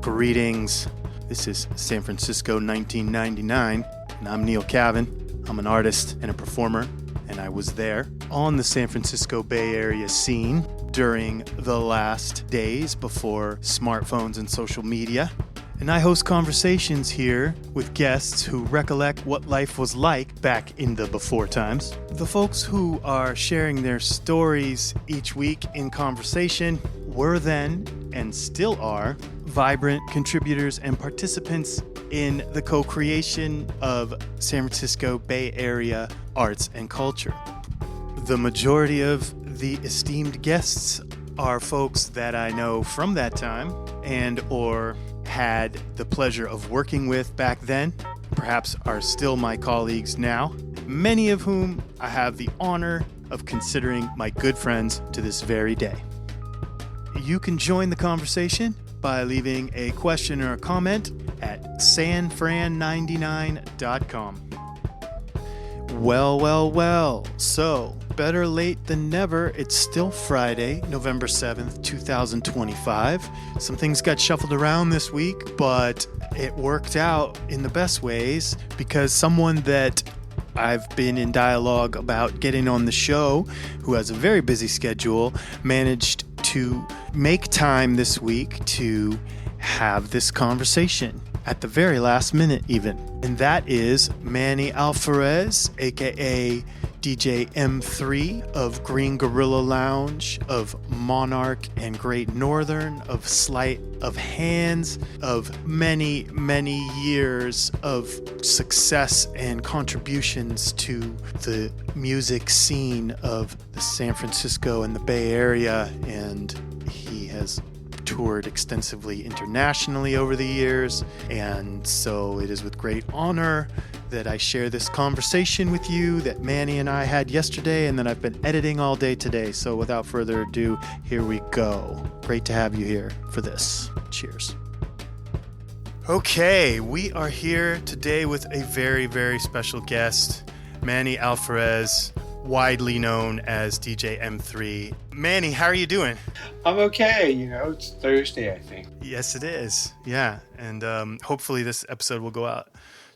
Greetings. This is San Francisco 1999, and I'm Neil Cavan. I'm an artist and a performer, and I was there on the San Francisco Bay Area scene during the last days before smartphones and social media. And I host conversations here with guests who recollect what life was like back in the before times. The folks who are sharing their stories each week in conversation were then, and still are, vibrant contributors and participants in the co-creation of San Francisco Bay Area arts and culture. The majority of the esteemed guests are folks that I know from that time and or had the pleasure of working with back then, perhaps are still my colleagues now, many of whom I have the honor of considering my good friends to this very day. You can join the conversation by leaving a question or a comment at sanfran99.com. Well. So, better late than never. It's still Friday, November 7th, 2025. Some things got shuffled around this week, but it worked out in the best ways because someone that I've been in dialogue about getting on the show, who has a very busy schedule, managed to make time this week to have this conversation at the very last minute even. And that is Manny Alfarez, aka DJ M3 of Green Gorilla Lounge, of Monarch and Great Northern, of Sleight of Hands, of many, many years of success and contributions to the music scene of the San Francisco and the Bay Area. And he has toured extensively internationally over the years, and so it is with great honor that I share this conversation with you that Manny and I had yesterday and that I've been editing all day today. So without further ado, here we go. Great to have you here for this. Cheers. Okay, we are here today with a very, very special guest, Manny Alfarez, widely known as DJ M3. Manny, how are you doing? I'm okay. It's Thursday, I think. Yes, it is. Yeah. And hopefully this episode will go out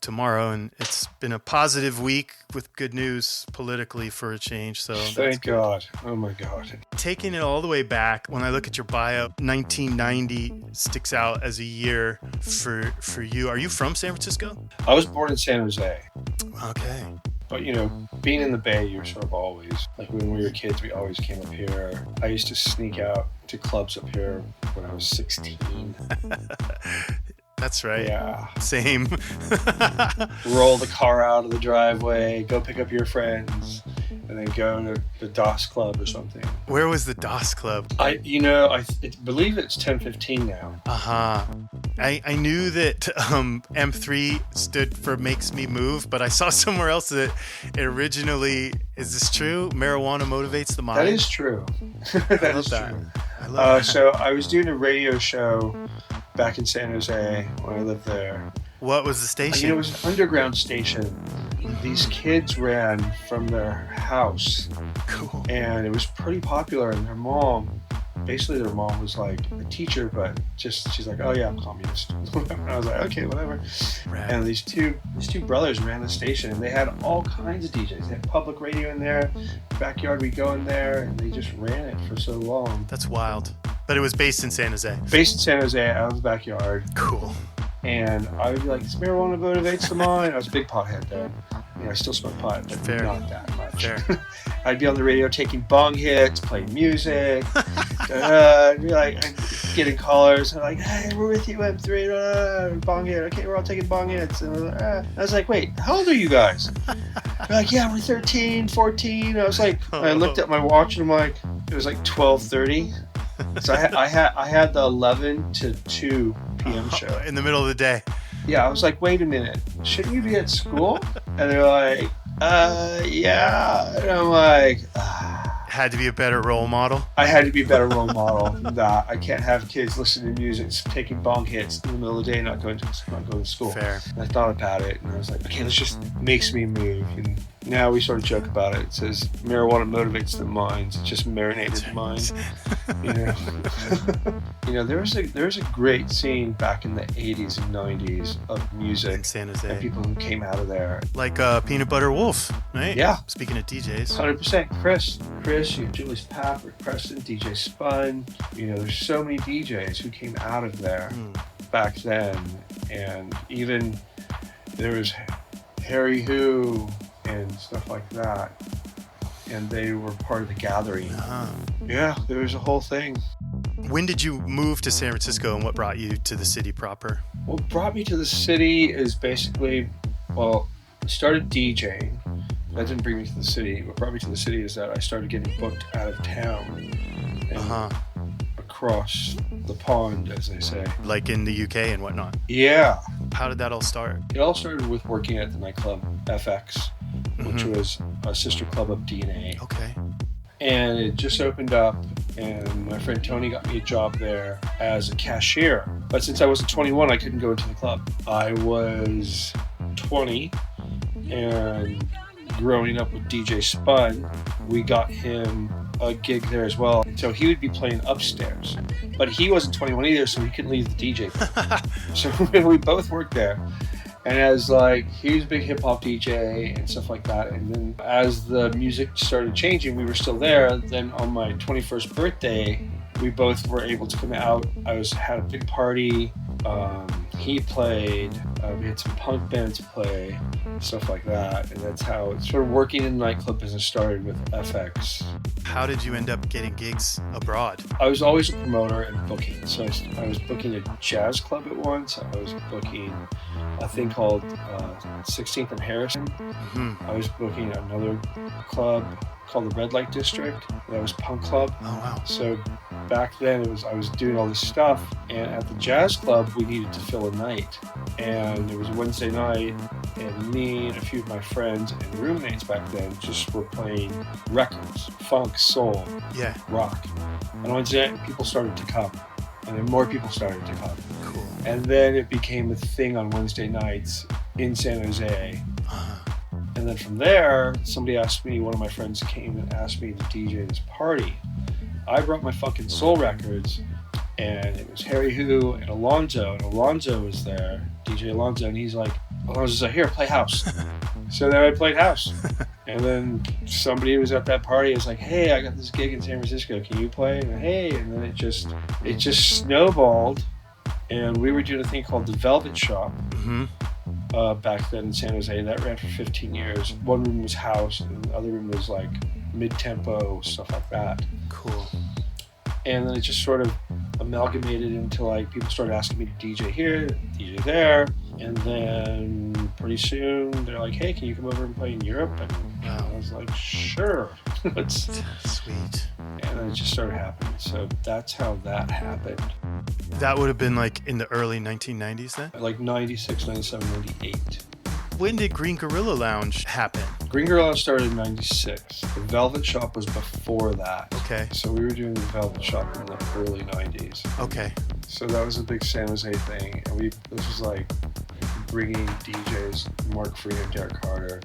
tomorrow. And it's been a positive week with good news politically for a change. So thank God. Oh, my God. Taking it all the way back, when I look at your bio, 1990 sticks out as a year for you. Are you from San Francisco? I was born in San Jose. Okay. But, being in the Bay, you're sort of always, like when we were kids, we always came up here. I used to sneak out to clubs up here when I was 16. That's right. Yeah. Same. Roll the car out of the driveway, go pick up your friends, and then go to the DOS Club or something. Where was the DOS Club? I believe it's 1015 now. Uh-huh. I knew that M3 stood for Makes Me Move, but I saw somewhere else that it originally, is this true? Marijuana motivates the mind? That is true. That is true. I love that. So I was doing a radio show back in San Jose when I lived there. What was the station? It was an underground station. These kids ran from their house. Cool. And it was pretty popular, and their mom was like a teacher, but she's like, oh yeah, I'm communist. And I was like, okay, whatever. Right. And these two brothers ran the station, and they had all kinds of DJs. They had public radio in there. Backyard, we'd go in there, and they just ran it for so long. That's wild. But it was based in San Jose. Based in San Jose, out of the backyard. Cool. And I would be like, this marijuana motivates the mind. I was a big pothead then. I still smoke pot, but Fair. Not that much. Fair. I'd be on the radio taking bong hits, playing music. I'd be like, getting callers. I'm like, hey, we're with you, M3. Bong hit. Okay, we're all taking bong hits. And I was like, wait, how old are you guys? They're like, yeah, we're 13, 14. I was like, I looked at my watch and I'm like, it was like 12:30. So I had the 11 to 2 p.m. show. In the middle of the day. Yeah, I was like, wait a minute, shouldn't you be at school? And they're like, yeah. And I'm like, Had to be a better role model. I had to be a better role model than that. I can't have kids listening to music, taking bong hits in the middle of the day, not going to school. Fair. And I thought about it, and I was like, okay, let's just Makes Me Move. And Now we sort of joke about it. It says marijuana motivates the minds. It's just marinated the mind. There's a great scene back in the 80s and 90s of music in San Jose. And people who came out of there. Like Peanut Butter Wolf, right? Yeah. Speaking of DJs. 100%. Chris, you have Julius Papp, Rick Preston, DJ Spun. There's so many DJs who came out of there back then. And even there was Harry Who and stuff like that, and they were part of the gathering. Yeah, there was a whole thing. When did you move to San Francisco, and what brought you to the city proper? What brought me to the city is basically, I started DJing. That didn't bring me to the city. What brought me to the city is that I started getting booked out of town and across the pond, as they say. Like in the UK and whatnot? Yeah. How did that all start? It all started with working at the nightclub FX, which was a sister club of DNA. Okay. And it just opened up, and my friend Tony got me a job there as a cashier. But since I wasn't 21, I couldn't go into the club. I was 20, and growing up with DJ Spun, we got him a gig there as well. So he would be playing upstairs. But he wasn't 21 either, so he couldn't leave the DJ booth. So we both worked there. And as he was a big hip hop DJ and stuff like that. And then as the music started changing, we were still there. Then on my 21st birthday, we both were able to come out. Had a big party. He played. We had some punk bands play, stuff like that. And that's how sort of working in the nightclub business started with FX. How did you end up getting gigs abroad? I was always a promoter and booking. So I was booking a jazz club at once. I was booking a thing called 16th and Harrison. I was booking another club called the Red Light District. That was punk club. Oh wow! So back then I was doing all this stuff, and at the jazz club we needed to fill a night, and it was a Wednesday night, and me and a few of my friends and roommates back then just were playing records, funk, soul, rock. And on Wednesday night, people started to come, and then more people started to come. Cool. And then it became a thing on Wednesday nights in San Jose. And then from there, one of my friends came and asked me to DJ this party. I brought my fucking soul records, and it was Harry Who and Alonzo. And Alonzo was there, DJ Alonzo, and Alonzo's like, here, play house. So then I played house. And then somebody who was at that party was like, hey, I got this gig in San Francisco, can you play? And then it just snowballed. And we were doing a thing called the Velvet Shop. Back then in San Jose. That ran for 15 years. One room was house, and the other room was mid-tempo, stuff like that. Cool. And then it just sort of amalgamated into people started asking me to DJ here, DJ there, and then pretty soon they're like, hey, can you come over and play in Europe? And I was like, sure. Sweet. And then it just started happening. So that's how that happened. That would have been in the early 1990s then? 96, 97, 98. When did Green Gorilla Lounge happen? Green Gorilla started in 96. The Velvet Shop was before that. Okay. So we were doing the Velvet Shop in the early 90s. Okay. So that was a big San Jose thing. And this was bringing DJs, Mark Freeman, Derek Carter,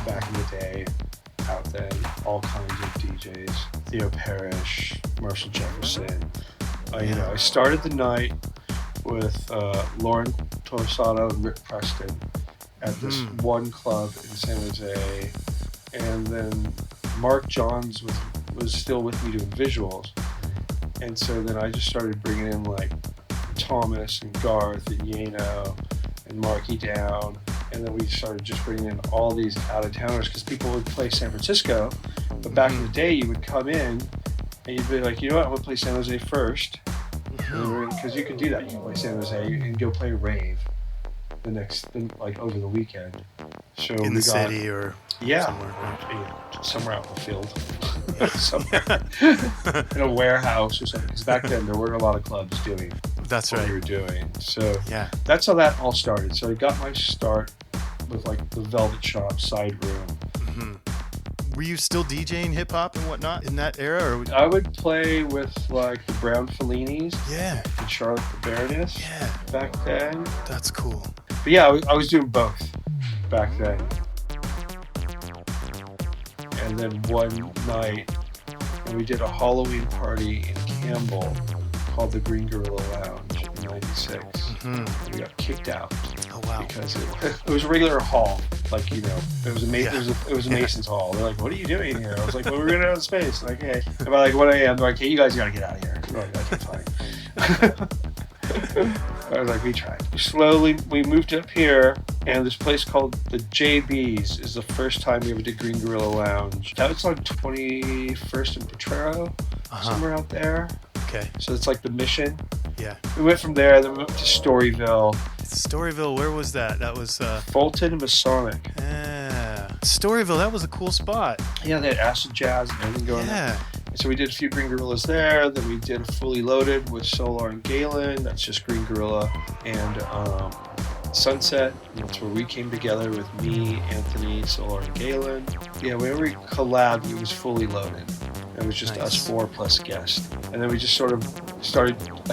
back in the day, out then, all kinds of DJs. Theo Parrish, Marshall Jefferson. I started the night with Lauren Tosato and Rick Preston at this one club in San Jose, and then Mark Johns was still with me doing visuals, and so then I just started bringing in Thomas and Garth and Yano and Marky Down, and then we started just bringing in all these out-of-towners because people would play San Francisco, but back in the day you would come in and you'd be like, you know what, I'm going to play San Jose first. Because you can do that. You can play San Jose and go play rave over the weekend. So in the city or somewhere out in the field. Somewhere in a warehouse or something. Because back then there weren't a lot of clubs doing what we were doing. So that's how that all started. So I got my start with the Velvet Shop side room. Were you still DJing hip hop and whatnot in that era? Or I would play with the Brown Fellinis. Yeah. And Charlotte the Baroness. Yeah. Back then. That's cool. But yeah, I was doing both back then. And then one night, we did a Halloween party in Campbell called the Green Gorilla Lounge in '96. Mm-hmm. We got kicked out. Oh wow! Because it was a regular hall, like it was a Mason's hall. They're like, "What are you doing here?" I was like, "Well, we're going out of space." Like, hey, about like 1 a.m. They're like, "Hey, you guys got to get out of here." We're like, "Okay, fine." I was like, we tried. We moved up here, and this place called the JB's is the first time we ever did Green Gorilla Lounge. That was on 21st and Potrero, somewhere out there. Okay. So it's like the Mission. Yeah. We went from there, then we went to Storyville. Storyville, where was that? That was... Fulton and Masonic. Yeah. Storyville, that was a cool spot. Yeah, they had acid jazz and everything going on. So we did a few Green Gorillas there. Then we did a Fully Loaded with Solar and Galen. That's just Green Gorilla. And Sunset. That's where we came together with me, Anthony, Solar, and Galen. Yeah, whenever we collabed, it was Fully Loaded. It was just us four plus guests. And then we just sort of I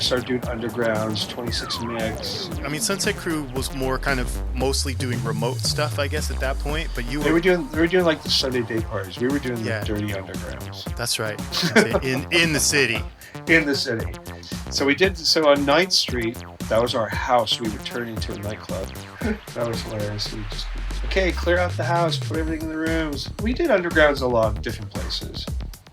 started doing undergrounds, 26 mix. I mean, Sunset Crew was more kind of mostly doing remote stuff, I guess, at that point. But they were doing like the Sunday day parties. We were doing the dirty undergrounds. That's right. in the city. In the city. So on 9th Street, that was our house. We would turn into a nightclub. That was hilarious. We just, clear out the house, put everything in the rooms. We did undergrounds a lot of different places.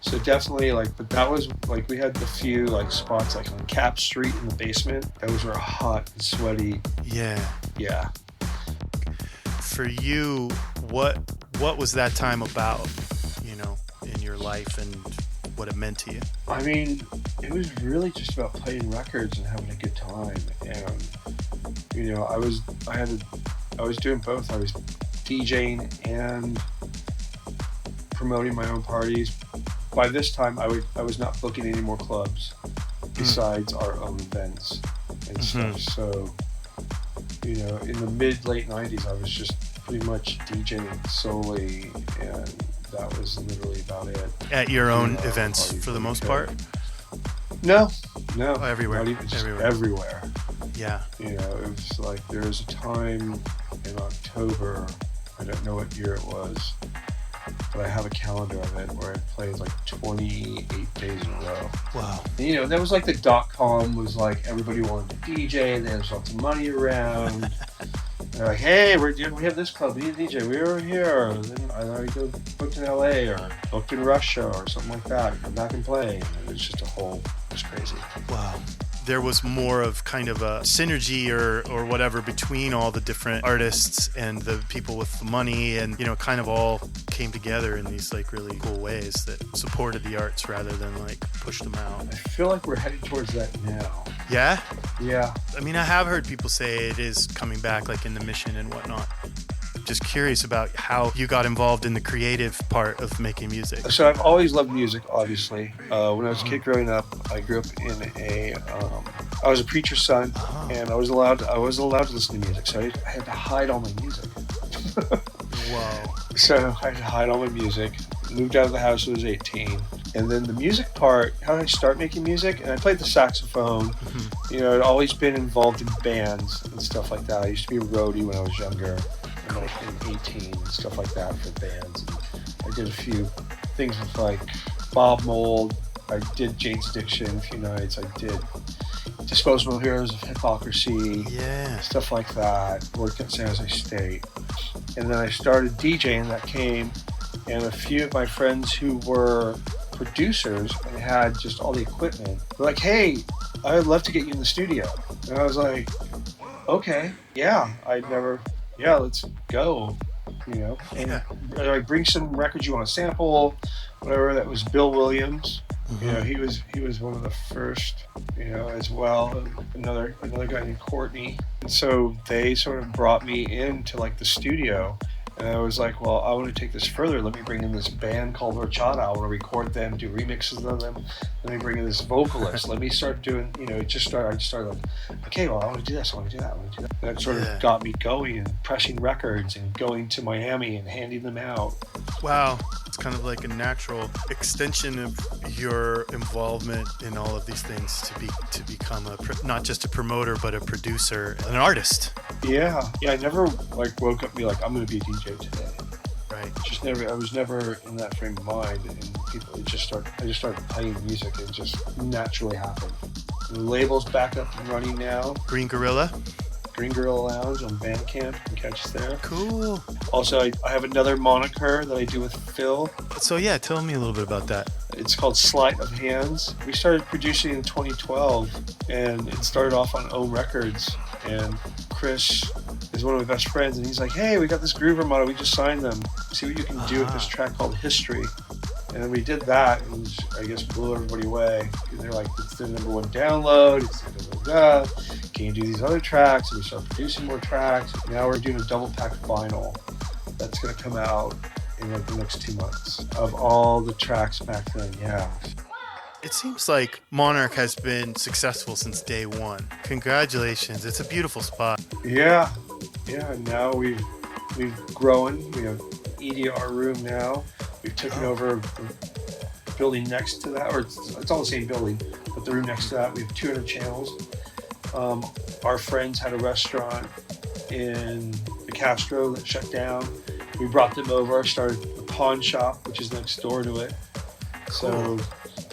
So definitely, but that was, we had the few, spots, on Cap Street in the basement. Those were hot and sweaty. Yeah. Yeah. For you, what was that time about, in your life and what it meant to you? I mean, it was really just about playing records and having a good time. And, I was doing both. I was DJing and promoting my own parties. By this time, I was not booking any more clubs besides our own events and stuff. So, in the late 90s, I was just pretty much DJing solely, and that was literally about it. At your own events, for the most part? No. Oh, everywhere. Not even just everywhere. Yeah. It was like there was a time in October, I don't know what year it was, but I have a calendar of it where I played 28 days in a row. Wow. And, that was the .com was everybody wanted to DJ. There's lots of money around. They're like, hey, we have this club, we need a DJ. We were here. And then I go booked in LA or booked in Russia or something like that. Come back and play. And it was just it was crazy. Wow. There was more of kind of a synergy or whatever between all the different artists and the people with the money, and kind of all came together in these really cool ways that supported the arts rather than pushed them out. I feel like we're heading towards that now. Yeah? Yeah. I mean, I have heard people say it is coming back, in the Mission and whatnot. Just curious about how you got involved in the creative part of making music. So I've always loved music, obviously. When I was a kid growing up, I grew up in I was a preacher's son, and I was allowed to listen to music, so I had to hide all my music. Whoa. So I had to hide all my music. Moved out of the house when I was 18. And then the music part, how did I start making music? And I played the saxophone. Mm-hmm. I'd always been involved in bands and stuff like that. I used to be a roadie when I was younger. In 18 and stuff like that for bands. And I did a few things with Bob Mould. I did Jane's Addiction a few nights. I did Disposable Heroes of Hypocrisy. Yeah. Stuff like that. Worked at San Jose State. And then I started DJing. That came, and a few of my friends who were producers and had just all the equipment were like, hey, I would love to get you in the studio. And I was like, okay, yeah. Yeah, let's go, and bring some records you want to sample, whatever. That was Bill Williams. Mm-hmm. He was one of the first, as well. Another guy named Courtney. And so they sort of brought me into the studio, and I was like, well, I want to take this further. Let me bring in this band called Horchata. I want to record them, do remixes of them. Let me bring in this vocalist. Let me start doing, I just started okay, well, I want to do this, I want to do that, I want to do that. And that sort of got me going and pressing records and going to Miami and handing them out. Wow. It's kind of like a natural extension of your involvement in all of these things to become not just a promoter, but a producer, an artist. Yeah. I never woke up and be like, I'm going to be a DJ today. Right. I was never in that frame of mind, and I just started playing music, and it just naturally happened. The label's back up and running now. Green Gorilla. Green Gorilla Lounge on Bandcamp. You can catch us there. Cool. Also, I have another moniker that I do with Phil. So yeah, tell me a little bit about that. It's called Sleight of Hands. We started producing in 2012, and it started off on Ohm Records. And Chris is one of my best friends, and he's like, "Hey, we got this Groover model. We just signed them. See what you can do with this track called History." And we did that, and I guess blew everybody away. They're like, "It's the #1 download. It's can you do these other tracks?" And we started producing more tracks. Now we're doing a double pack vinyl that's going to come out in like the next 2 months of all the tracks back then. Yeah. It seems like Monarch has been successful since day one. Congratulations. It's a beautiful spot. Yeah. Now we've grown. We have EDR room now. We've taken over the building next to that, or it's all the same building, but the room next to that, we have 200 channels. Our friends had a restaurant in the Castro that shut down. We brought them over, started a pawn shop, which is next door to it. So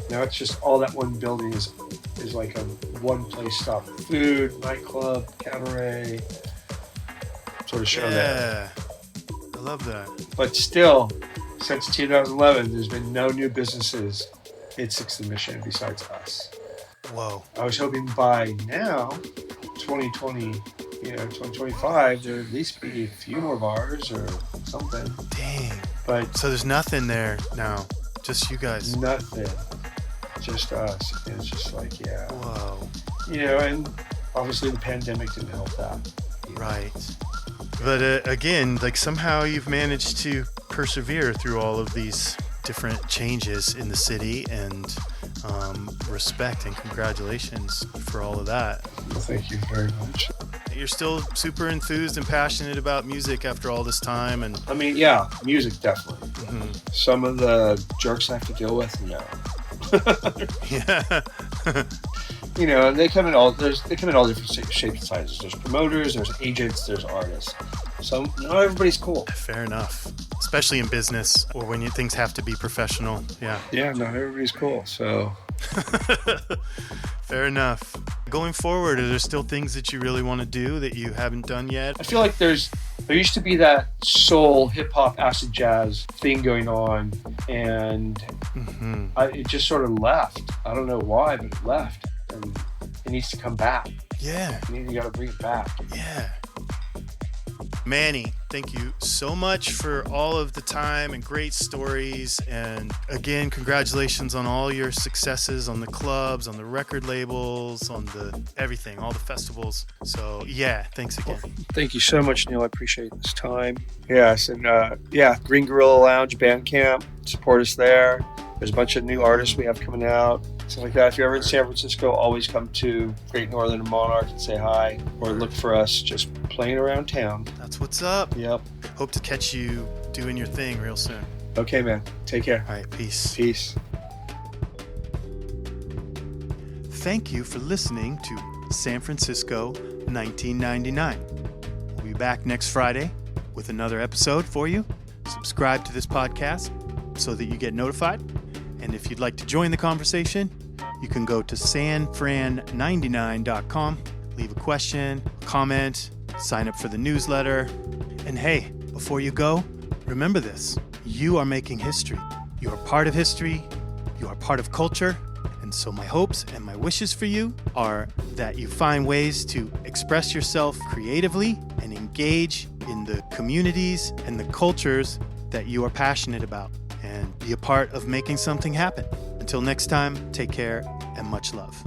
now it's just all that one building is like a one place stop. Food, nightclub, cabaret, sort of show there. I love that. But still, since 2011, there's been no new businesses in 6th and Mission besides us. Whoa. I was hoping by now, 2025, there'd at least be a few more bars or something. Dang. But so there's nothing there now. Just you guys. Nothing. Just us. And it's just like, yeah. Whoa. And obviously the pandemic didn't help that. Right. But again, like somehow you've managed to persevere through all of these different changes in the city, and respect and congratulations for all of that. Well, thank you very much. You're still super enthused and passionate about music after all this time, and I mean, yeah, music definitely. Mm-hmm. Some of the jerks I have to deal with, no. Yeah. And they come in all different shapes and sizes. There's promoters, there's agents, there's artists. So not everybody's cool. Fair enough. Especially in business or when things have to be professional. Yeah. Yeah, not everybody's cool. So fair enough. Going forward, are there still things that you really want to do that you haven't done yet? I feel like there used to be that soul, hip hop, acid jazz thing going on, and it just sort of left. I don't know why, but it left, and it needs to come back. Yeah. You got to bring it back. Yeah. Manny, thank you so much for all of the time and great stories. And again, congratulations on all your successes on the clubs, on the record labels, on the everything, all the festivals. So yeah, thanks again. Well, thank you so much, Neil. I appreciate this time. Yes, and Green Gorilla Lounge, Bandcamp, support us there. There's a bunch of new artists we have coming out, stuff like that. If you're ever in San Francisco, always come to Great Northern and Monarch and say hi, or look for us just playing around town. That's what's up. Yep. Hope to catch you doing your thing real soon. Okay, man. Take care. All right, peace. Peace. Thank you for listening to San Francisco 1999. We'll be back next Friday with another episode for you. Subscribe to this podcast so that you get notified. And if you'd like to join the conversation, you can go to sanfran99.com, leave a question, comment, sign up for the newsletter. And hey, before you go, remember this. You are making history. You are part of history. You are part of culture. And so my hopes and my wishes for you are that you find ways to express yourself creatively and engage in the communities and the cultures that you are passionate about, and be a part of making something happen. Until next time, take care and much love.